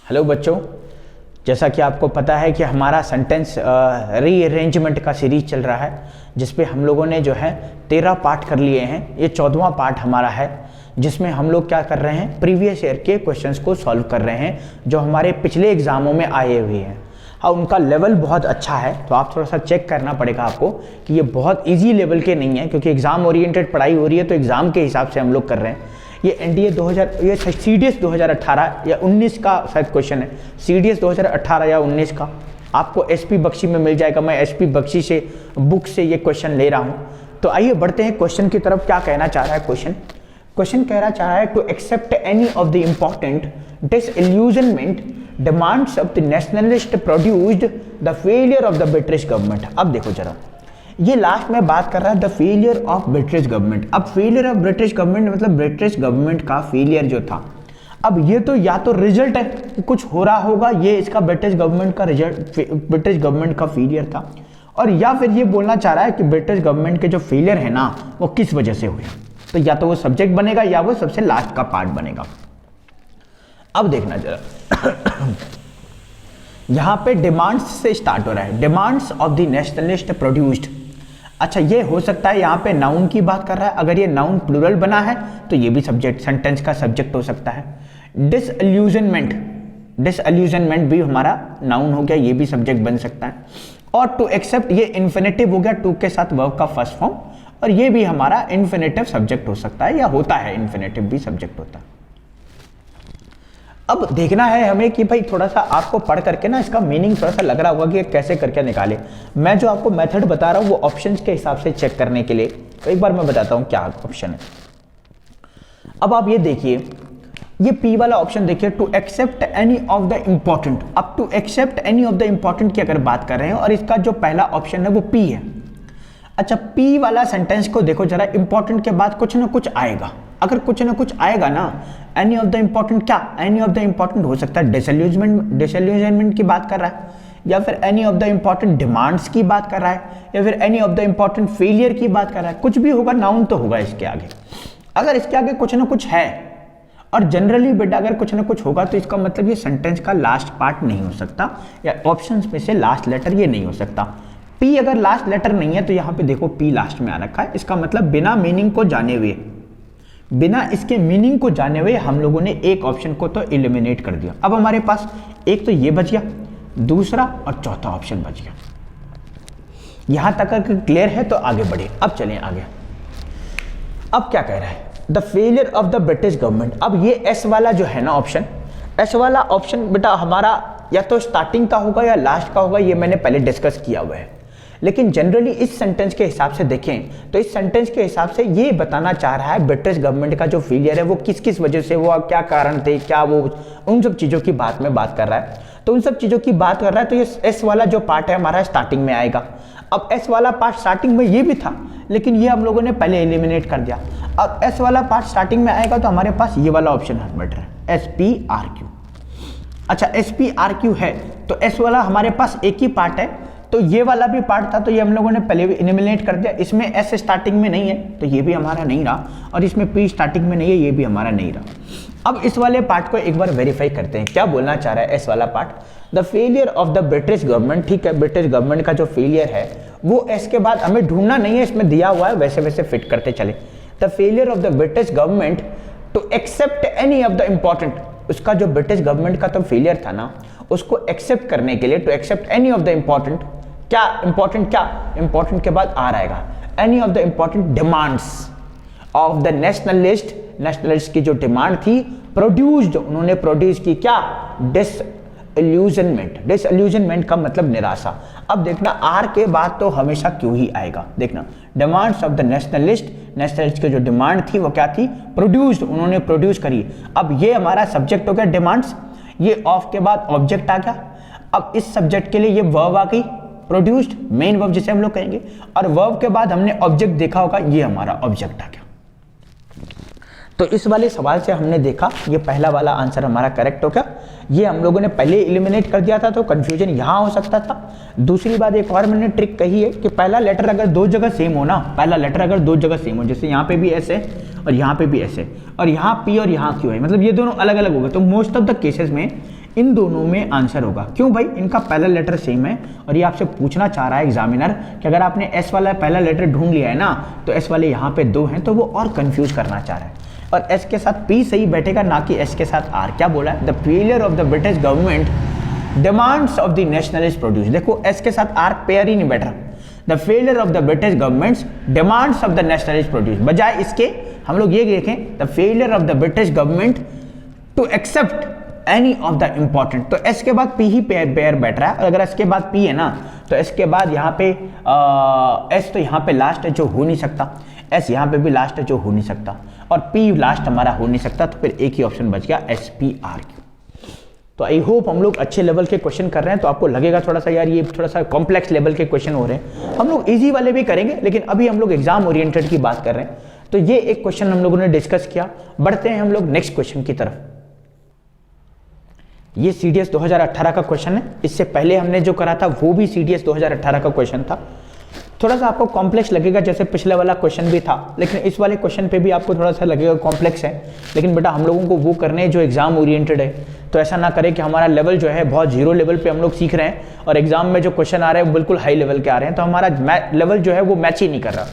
Hello बच्चों, जैसा कि आपको पता है कि हमारा सेंटेंस रीअरेंजमेंट का सीरीज चल रहा है, जिसपे हम लोगों ने जो है 13 पार्ट कर लिए हैं। ये 14वां पार्ट हमारा है, जिसमें हम लोग क्या कर रहे हैं, प्रीवियस ईयर के क्वेश्चंस को सॉल्व कर रहे हैं जो हमारे पिछले एग्जामों में आए हुए हैं। हाँ, उनका लेवल बहुत अच्छा है, तो आप थोड़ा सा चेक करना पड़ेगा आपको कि ये बहुत ईजी लेवल के नहीं है, क्योंकि एग्जाम ओरिएंटेड पढ़ाई हो रही है, तो एग्जाम के हिसाब से हम लोग कर रहे हैं। ये एनडीए 2000 ये सीडीएस 2018 या 19 का शायद क्वेश्चन है, सीडीएस 2018 या 19 का। आपको एसपी बख्शी में मिल जाएगा, मैं एसपी बख्शी से बुक से ये क्वेश्चन ले रहा हूँ। तो आइए बढ़ते हैं क्वेश्चन की तरफ। क्या कहना चाह रहा है क्वेश्चन कहना चाह रहा है to accept any of the important disillusionment demands of the nationalist produced the failure of the British government. अब देखो जरा, ये लास्ट में बात कर रहा है the failure of British government. अब फेलियर ऑफ ब्रिटिश गवर्नमेंट मतलब ब्रिटिश गवर्नमेंट का फेलियर जो था। अब ये तो या तो रिजल्ट है कि कुछ हो रहा होगा, ये इसका ब्रिटिश गवर्नमेंट का रिजल्ट, ब्रिटिश गवर्नमेंट का फेलियर था, और या फिर ये बोलना चाह रहा है कि ब्रिटिश गवर्नमेंट के जो फेलियर है ना, वो किस वजह से हुए। तो या तो वो सब्जेक्ट बनेगा या वो सबसे लास्ट का पार्ट बनेगा। अब देखना जरा यहां पे डिमांड्स से स्टार्ट हो रहा है, demands of the nationalist produced. अच्छा, ये हो सकता है यहाँ पे नाउन की बात कर रहा है। अगर ये नाउन प्लूरल बना है तो ये भी सब्जेक्ट, सेंटेंस का सब्जेक्ट हो सकता है। डिसइल्यूजनमेंट भी हमारा नाउन हो गया, ये भी सब्जेक्ट बन सकता है। और टू एक्सेप्ट ये इन्फिनेटिव हो गया, टू के साथ वर्ब का फर्स्ट फॉर्म, और ये भी हमारा इन्फिनेटिव सब्जेक्ट हो सकता है, या होता है, इन्फिनेटिव भी सब्जेक्ट होता है। अब देखना है हमें कि भाई थोड़ा सा आपको पढ़ करके ना इसका मीनिंग थोड़ा सा लग रहा होगा कि कैसे करके निकाले। मैं जो आपको मेथड बता रहा हूं वो ऑप्शंस के हिसाब से चेक करने के लिए, तो एक बार मैं बताता हूं क्या ऑप्शन है। अब आप ये देखिए, ये पी वाला ऑप्शन देखिए, to accept any of the important. अब to accept any of the important की अगर बात कर रहे हैं, और इसका जो पहला ऑप्शन है वो पी है। अच्छा, पी वाला सेंटेंस को देखो जरा, इंपॉर्टेंट के बाद कुछ ना कुछ आएगा। अगर कुछ ना कुछ आएगा ना, एनी ऑफ द इंपॉर्टेंट, क्या एनी ऑफ द इंपॉर्टेंट हो सकता है डिसइल्यूजनमेंट की बात कर रहा है, या फिर any of the important demands की बात कर रहा है, या फिर any of the important failure की बात कर रहा है। कुछ भी होगा, नाउन तो होगा इसके आगे। अगर इसके आगे कुछ ना कुछ है, और जनरली बेटा अगर कुछ ना कुछ होगा तो इसका मतलब ये सेंटेंस का लास्ट पार्ट नहीं हो सकता, या ऑप्शन में से लास्ट लेटर ये नहीं हो सकता। पी अगर लास्ट लेटर नहीं है तो यहाँ पे देखो पी लास्ट में आ रखा है, इसका मतलब बिना मीनिंग को जाने हुए, बिना इसके मीनिंग को जाने हुए हम लोगों ने एक ऑप्शन को तो एलिमिनेट कर दिया। अब हमारे पास एक तो ये बच गया, दूसरा और चौथा ऑप्शन बच गया। यहां तक अगर क्लियर है तो आगे बढ़े। अब चलें आगे। अब क्या कह रहा है, the failure of the British government. अब ये एस वाला जो है ना ऑप्शन, एस वाला ऑप्शन बेटा हमारा या तो स्टार्टिंग का होगा या लास्ट का होगा, ये मैंने पहले डिस्कस किया हुआ है। लेकिन जनरली इस सेंटेंस के हिसाब से देखें तो इस सेंटेंस के हिसाब से ये बताना चाह रहा है ब्रिटिश गवर्नमेंट का जो फेलियर है वो किस किस वजह से हुआ, क्या कारण थे, क्या वो, उन सब चीज़ों की बात में बात कर रहा है। तो उन सब चीज़ों की बात कर रहा है, तो ये एस वाला जो पार्ट है हमारा स्टार्टिंग में आएगा। अब एस वाला पार्ट स्टार्टिंग में ये भी था, लेकिन ये हम लोगों ने पहले एलिमिनेट कर दिया। अब एस वाला पार्ट स्टार्टिंग में आएगा तो हमारे पास ये वाला ऑप्शन है बेटर, SPRQ। अच्छा, SPRQ है तो एस वाला हमारे पास एक ही पार्ट है, तो ये वाला भी पार्ट था, तो ये हम लोगों ने पहले भी एलिमिनेट कर दिया। इसमें एस स्टार्टिंग में नहीं है तो ये भी हमारा नहीं रहा, और इसमें पी स्टार्टिंग में नहीं है, ये भी हमारा नहीं रहा। अब इस वाले पार्ट को एक बार वेरीफाई करते हैं, क्या बोलना चाह रहा है एस वाला part, the failure of the British government. ठीक है, ब्रिटिश गवर्नमेंट का जो फेलियर है वो एस के बाद हमें ढूंढना नहीं है, इसमें दिया हुआ है, वैसे वैसे फिट करते चले। The failure of the British government to accept any of the important, उसका जो ब्रिटिश गवर्नमेंट का तो फेलियर था ना, उसको एक्सेप्ट करने के लिए, to accept any of the important, क्या इंपॉर्टेंट, क्या इंपॉर्टेंट के बाद आ रहेगा, any of the important demands of the nationalist की जो डिमांड थी, प्रोड्यूस्ड, उन्होंने प्रोड्यूस की, क्या, डिसइल्यूजनमेंट का मतलब निराशा। अब देखना आर के बाद तो हमेशा क्यों ही आएगा, देखना डिमांड्स ऑफ द नेशनलिस्ट की जो डिमांड थी वो क्या थी, प्रोड्यूस्ड, उन्होंने प्रोड्यूस करी। अब ये हमारा सब्जेक्ट हो गया डिमांड्स, ये ऑफ के बाद ऑब्जेक्ट आ गया। अब इस सब्जेक्ट के लिए ये वर्ब आ गई, प्रोड्यूस्ड, मेन वर्ब जिसे हम लोग कहेंगे, और वर्ब के बाद हमने ऑब्जेक्ट देखा होगा, ये हमारा ऑब्जेक्ट आ गया। तो इस वाले सवाल से हमने देखा ये पहला वाला आंसर हमारा करेक्ट हो गया। ये हम लोगों ने पहले एलिमिनेट कर दिया था, तो कंफ्यूजन यहाँ हो सकता था। दूसरी बात एक और मैंने ट्रिक कही है कि पहला लेटर अगर दो जगह सेम हो ना, पहला लेटर अगर दो जगह सेम हो, जैसे यहाँ पे भी एस है और यहाँ पे भी एस है, और यहाँ पी और यहाँ क्यू है, मतलब ये दोनों अलग अलग हो गए, तो मोस्ट ऑफ द केसेस में इन दोनों में आंसर होगा। क्यों भाई? इनका पहला लेटर सेम है और ये आपसे पूछना चाह रहा है एग्जामिनर कि अगर आपने एस वाला पहला लेटर ढूंढ लिया है ना तो एस वाले यहाँ पे 2 हैं, तो वो और कंफ्यूज करना चाह रहा है। और एस के साथ पी सही बैठेगा, ना कि एस के साथ आर। क्या बोला है? The failure of the British government demands of the nationalist produce. देखो एस के साथ आर पेयर ही नहीं बैठ रहा। The failure of the British government's demands of the nationalist produce, बजाय इसके हम लोग ये देखें the failure of the British government to accept any of the important. तो एस के बाद पी ही पेयर बैठ रहा है, और अगर एस के बाद पी है ना तो एस के बाद यहाँ पे एस तो यहाँ पे लास्ट है जो हो नहीं सकता, एस यहाँ पे भी लास्ट है जो हो नहीं सकता, और पी लास्ट हमारा हो नहीं सकता, तो फिर एक ही ऑप्शन बच गया एस पी आर क्यू। तो आई होप हम लोग अच्छे लेवल के क्वेश्चन कर रहे हैं। तो आपको लगेगा थोड़ा सा यार ये थोड़ा सा कॉम्प्लेक्स लेवल के क्वेश्चन हो रहे हैं। हम लोग इजी वाले भी करेंगे, लेकिन अभी हम लोग एग्जाम ओरिएंटेड की बात कर रहे हैं। तो ये एक क्वेश्चन हम लोगों ने डिस्कस किया। बढ़ते हैं हम लोग नेक्स्ट क्वेश्चन की तरफ। ये सीडीएस 2018 का क्वेश्चन है। इससे पहले हमने जो करा था वो भी सीडीएस 2018 का क्वेश्चन था। थोड़ा सा आपको कॉम्प्लेक्स लगेगा जैसे पिछले वाला क्वेश्चन भी था, लेकिन इस वाले क्वेश्चन पे भी आपको थोड़ा सा लगेगा कॉम्प्लेक्स है। लेकिन बेटा हम लोगों को वो करने हैं जो एग्जाम ओरिएंटेड है। तो ऐसा ना करें कि हमारा लेवल जो है बहुत जीरो लेवल पे हम लोग सीख रहे हैं और एग्जाम में जो क्वेश्चन आ रहे हैं वो बिल्कुल हाई लेवल के आ रहे हैं, तो हमारा लेवल जो है वो मैच ही नहीं कर रहा।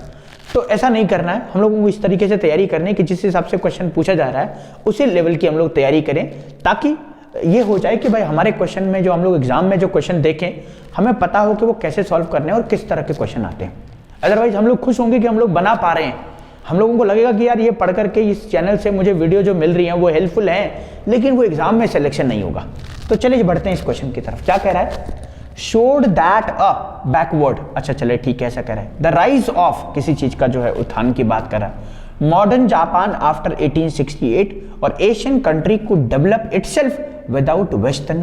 तो ऐसा नहीं करना है, हम लोगों को इस तरीके से तैयारी करनी है कि जिस हिसाब से क्वेश्चन पूछा जा रहा है उसी लेवल की हम लोग तैयारी करें, ताकि ये हो जाए कि भाई हमारे क्वेश्चन में जो हम लोग एग्जाम में जो क्वेश्चन देखें हमें पता हो कि वो कैसे सॉल्व करने हैं और किस तरह के क्वेश्चन आते हैं। अदरवाइज हम लोग खुश होंगे कि हम लोग बना पा रहे हैं, हम लोगों को लगेगा कि यार ये पढ़ करके इस चैनल से मुझे वीडियो जो मिल रही है वो हेल्पफुल है, लेकिन वो एग्जाम में सिलेक्शन नहीं होगा। तो चलिए बढ़ते हैं इस क्वेश्चन की तरफ। क्या कह रहा है? शोड दैट अ बैकवर्ड, अच्छा चले ठीक है, ऐसा कह रहा है द राइज ऑफ किसी चीज का जो है उत्थान की बात कर रहा है। मॉडर्न जापान आफ्टर 1868 और एशियन कंट्री को develop itself without western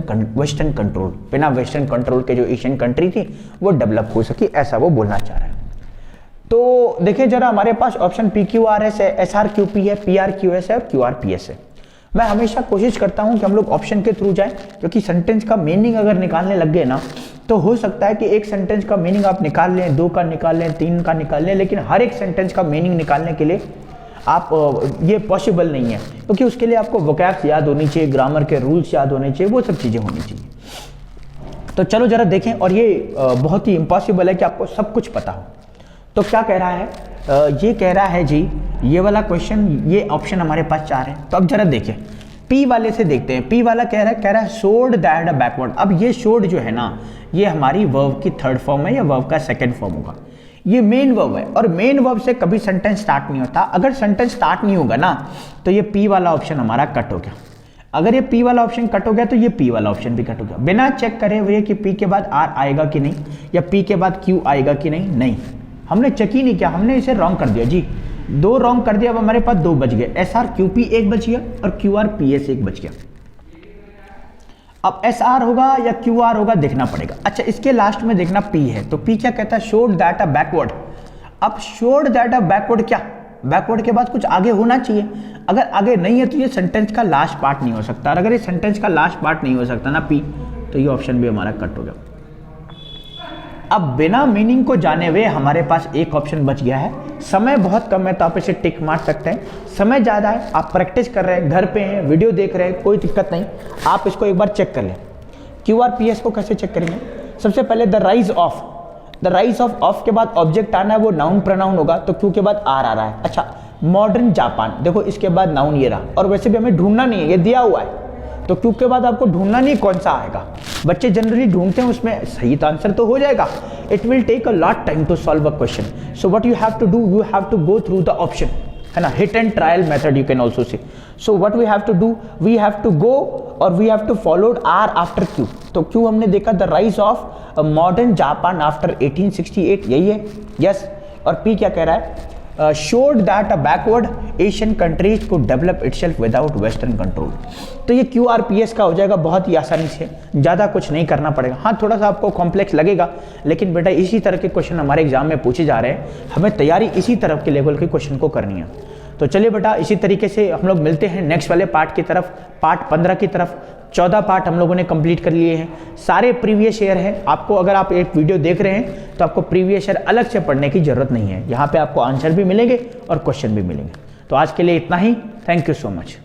control, बिना वेस्टर्न कंट्रोल के जो एशियन कंट्री थी वो डेवलप हो सकी, ऐसा वो बोलना चाह रहा है। तो देखिए जरा हमारे पास option P Q R S है, एस आर क्यू पी है, पी आर क्यू एस है और क्यू आर पी एस है। मैं हमेशा कोशिश करता हूं कि हम लोग ऑप्शन के थ्रू जाएं, क्योंकि सेंटेंस का मीनिंग अगर निकालने लग गए ना तो हो सकता है कि एक सेंटेंस का मीनिंग आप निकाल लें, 2 का निकाल लें, 3 का निकाल लें, लेकिन हर एक सेंटेंस का मीनिंग निकालने के लिए आप ये पॉसिबल नहीं है, क्योंकि उसके लिए आपको वोकैब्स याद होनी चाहिए, ग्रामर के रूल्स याद होने चाहिए, वो सब चीज़ें होनी चाहिए। तो चलो जरा देखें, और ये बहुत ही इम्पॉसिबल है कि आपको सब कुछ पता हो। तो क्या कह रहा है? ये कह रहा है जी ये वाला क्वेश्चन, ये ऑप्शन हमारे पास 4 है। तो अब जरा देखें पी वाले से देखते हैं। पी वाला कह रहा है शोड दैट बैकवर्ड। अब ये शोड जो है ना ये हमारी वर्ब की थर्ड फॉर्म है या वर्ब का सेकंड फॉर्म होगा। ये मेन वर्ब है और मेन वर्ब से कभी सेंटेंस स्टार्ट नहीं होता। अगर सेंटेंस स्टार्ट नहीं होगा ना तो ये पी वाला ऑप्शन हमारा कट हो गया। अगर ये पी वाला ऑप्शन कट हो गया तो ये पी वाला ऑप्शन भी कट हो गया, बिना चेक करे हुए कि पी के बाद आर आएगा कि नहीं या पी के बाद क्यू आएगा कि नहीं। नहीं, हमने चेक ही नहीं किया, हमने इसे रॉन्ग कर दिया जी, 2 रॉन्ग कर दिया। अब हमारे पास 2 बच गए, एस आर क्यू पी 1 बच गया और क्यू आर पी एस 1 बच गया। अब एस आर होगा या क्यू आर होगा देखना पड़ेगा। अच्छा इसके लास्ट में देखना पी है, तो पी क्या कहता है? Showed that a backward. अब शोड दैट अ बैकवर्ड, क्या बैकवर्ड के बाद कुछ आगे होना चाहिए। अगर आगे नहीं है तो ये सेंटेंस का लास्ट पार्ट नहीं हो सकता, और अगर ये सेंटेंस का लास्ट पार्ट नहीं हो सकता ना पी, तो ये ऑप्शन भी हमारा कट हो गया। अब बिना मीनिंग को जाने हुए हमारे पास एक ऑप्शन बच गया है। समय बहुत कम है तो आप इसे टिक मार सकते हैं, समय ज़्यादा है, आप प्रैक्टिस कर रहे हैं, घर पे हैं, वीडियो देख रहे हैं, कोई दिक्कत नहीं, आप इसको एक बार चेक कर लें। क्यू आर पी एस को कैसे चेक करेंगे? सबसे पहले the rise of, the rise of के बाद ऑब्जेक्ट आना है, वो नाउन प्रोनाउन होगा, तो क्यू के बाद आर आ रहा है। अच्छा मॉडर्न जापान, देखो इसके बाद नाउन ये रहा, और वैसे भी हमें ढूंढना नहीं है, ये दिया हुआ है, तो क्यू के बाद आपको ढूंढना नहीं कौन सा आएगा। बच्चे जनरली ढूंढते हैं, उसमें सही तो आंसर तो हो जाएगा। It will take a lot time to solve a question, so what you have to do, you have to go through the option, है ना, hit and trial method you can also say. So what we have to do, we have to go और we have to followed R after Q. तो Q हमने देखा the rise of modern Japan after 1868, यही है, yes. और P क्या कह रहा है? Showed that a backward Asian countries को develop itself without western control. तो ये क्यू आर पी एस का हो जाएगा बहुत ही आसानी से, ज़्यादा कुछ नहीं करना पड़ेगा। हाँ थोड़ा सा आपको कॉम्प्लेक्स लगेगा, लेकिन बेटा इसी तरह के क्वेश्चन हमारे एग्जाम में पूछे जा रहे हैं, हमें तैयारी इसी तरह के लेवल के क्वेश्चन को करनी है। तो चलिए बेटा इसी तरीके से हम लोग मिलते हैं नेक्स्ट वाले पार्ट की तरफ, पार्ट 15 की तरफ। 14 पार्ट हम लोगों ने कंप्लीट कर लिए हैं, सारे प्रीवियस ईयर हैं। आपको अगर आप एक वीडियो देख रहे हैं तो आपको प्रीवियस ईयर अलग से पढ़ने की जरूरत नहीं है, यहाँ पे आपको आंसर भी मिलेंगे और क्वेश्चन भी मिलेंगे। तो आज के लिए इतना ही, थैंक यू सो मच।